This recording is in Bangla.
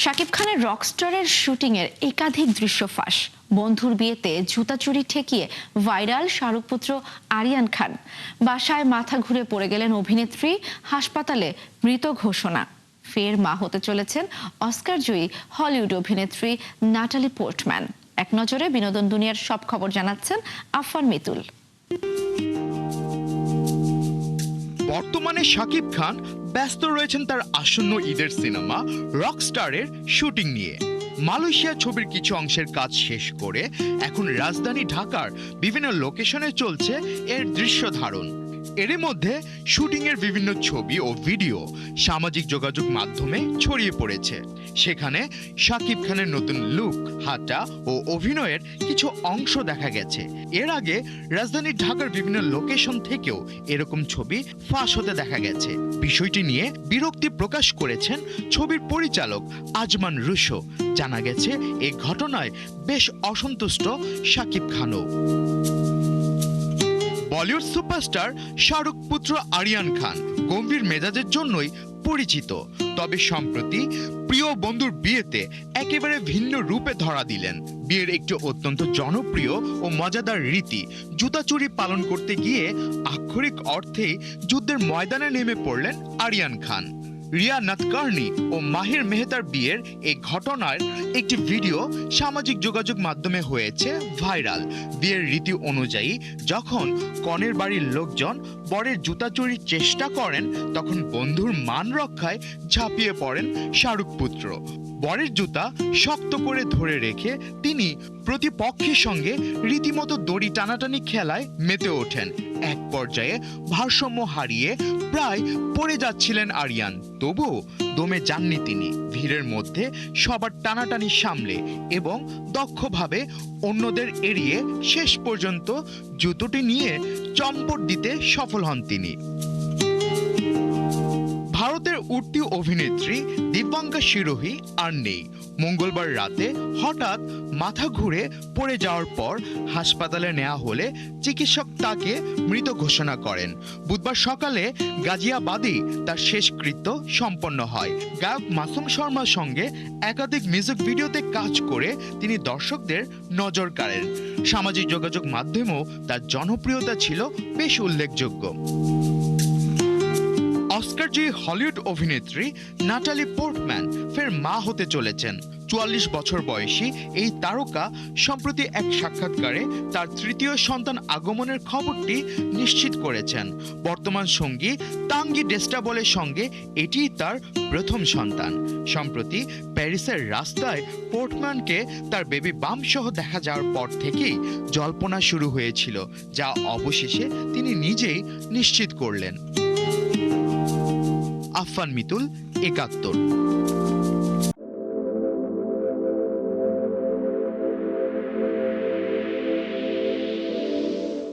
শাকিব খানের রকস্টারের শুটিংয়ের একাধিক দৃশ্য ফাঁস। বন্ধুর বিয়েতে জুতা চুরি ঠেকিয়ে ভাইরাল শাহরুখ পুত্র আরিয়ান খান। বাসায় মাথা ঘুরে পড়ে গেলেন অভিনেত্রী, হাসপাতালে মৃত ঘোষণা। ফের মা হতে চলেছেন অস্কার জয়ী হলিউড অভিনেত্রী নাটালি পোর্টম্যান। এক নজরে বিনোদন দুনিয়ার সব খবর জানাচ্ছেন আফফান মিতুল। বর্তমানে শাকিব খান ব্যস্ত রয়েছেন তার আসন্ন ঈদের সিনেমা রকস্টারের শুটিং নিয়ে। মালয়েশিয়া ছবির কিছু অংশের কাজ শেষ করে এখন রাজধানী ঢাকার বিভিন্ন লোকেশনে চলছে এর দৃশ্য ধারণ। এর মধ্যে শুটিংয়ের বিভিন্ন ছবি ও ভিডিও সামাজিক যোগাযোগ মাধ্যমে ছড়িয়ে পড়েছে। সেখানে শাকিব খানের নতুন লুক, হাঁটা ও অভিনয়ের কিছু অংশ দেখা গেছে। এর আগে রাজধানী ঢাকার বিভিন্ন লোকেশন থেকেও এরকম ছবি ফাঁস হতে দেখা গেছে। বিষয়টি নিয়ে বিরক্তি প্রকাশ করেছেন ছবির পরিচালক আজমান রুশো। জানা গেছে এই ঘটনায় বেশ অসন্তুষ্ট শাকিব খানও। বলিউড সুপারস্টার শাহরুখ পুত্র আরিয়ান খান গম্ভীর মেজাজের জন্যই পরিচিত। তবে সম্প্রতি প্রিয় বন্ধুর বিয়েতে একেবারে ভিন্ন রূপে ধরা দিলেন। বিয়ের একটি অত্যন্ত জনপ্রিয় ও মজাদার রীতি জুতা চুরি পালন করতে গিয়ে আক্ষরিক অর্থেই যুদ্ধের ময়দানে নেমে পড়লেন আরিয়ান খান। রিয়া নাতকার্নি ও মাহির মেহতার বিয়ের এই ঘটনার একটি ভিডিও সামাজিক যোগাযোগ মাধ্যমে হয়েছে ভাইরাল। বিয়ের রীতি অনুযায়ী যখন কনের বাড়ির লোকজন বরের জুতা চুরির চেষ্টা করেন, তখন বন্ধুর মান রক্ষায় ঝাঁপিয়ে পড়েন শাহরুখ পুত্র। বরের জুতা শক্ত করে ধরে রেখে তিনি প্রতিপক্ষের সঙ্গে রীতিমতো দড়ি টানাটানি খেলায় মেতে ওঠেন। এক পর্যায়ে ভারসাম্য হারিয়ে প্রায় পড়ে যাচ্ছিলেন আরিয়ান, তবুও দমে যাননি তিনি। ভিড়ের মধ্যে সবার টানাটানি সামলে এবং দক্ষভাবে অন্যদের এড়িয়ে শেষ পর্যন্ত জুতোটি নিয়ে চম্পট দিতে সফল হন তিনি। ভারতের উঠতি অভিনেত্রী দিব্যাঙ্কা শিরোহী আর নেই। মঙ্গলবার রাতে হঠাৎ মাথা ঘুরে পড়ে যাওয়ার পর হাসপাতালে নেওয়া হলে চিকিৎসক তাকে মৃত ঘোষণা করেন। বুধবার সকালে গাজিয়াবাদেই তার শেষকৃত্য সম্পন্ন হয়। গায়ক মাসুম শর্মার সঙ্গে একাধিক মিউজিক ভিডিওতে কাজ করে তিনি দর্শকদের নজর কাড়েন। সামাজিক যোগাযোগ মাধ্যমেও তার জনপ্রিয়তা ছিল বেশ উল্লেখযোগ্য। অস্কার জয়ী হলিউড অভিনেত্রী নাটালি পোর্টম্যান ফের মা হতে চলেছেন। ৪৪ বছর বয়সী এই তারকা সম্প্রতি এক সাক্ষাৎকারে তার তৃতীয় সন্তান আগমনের খবরটি নিশ্চিত করেছেন। বর্তমান সঙ্গী তাঙ্গি ডেস্টাবলের সঙ্গে এটিই তার প্রথম সন্তান। সম্প্রতি প্যারিসের রাস্তায় পোর্টম্যানকে তার বেবি বাম সহ দেখা যাওয়ার পর থেকেই জল্পনা শুরু হয়েছিল, যা অবশেষে তিনি নিজেই নিশ্চিত করলেন। আফফান মিতুল, ৭১।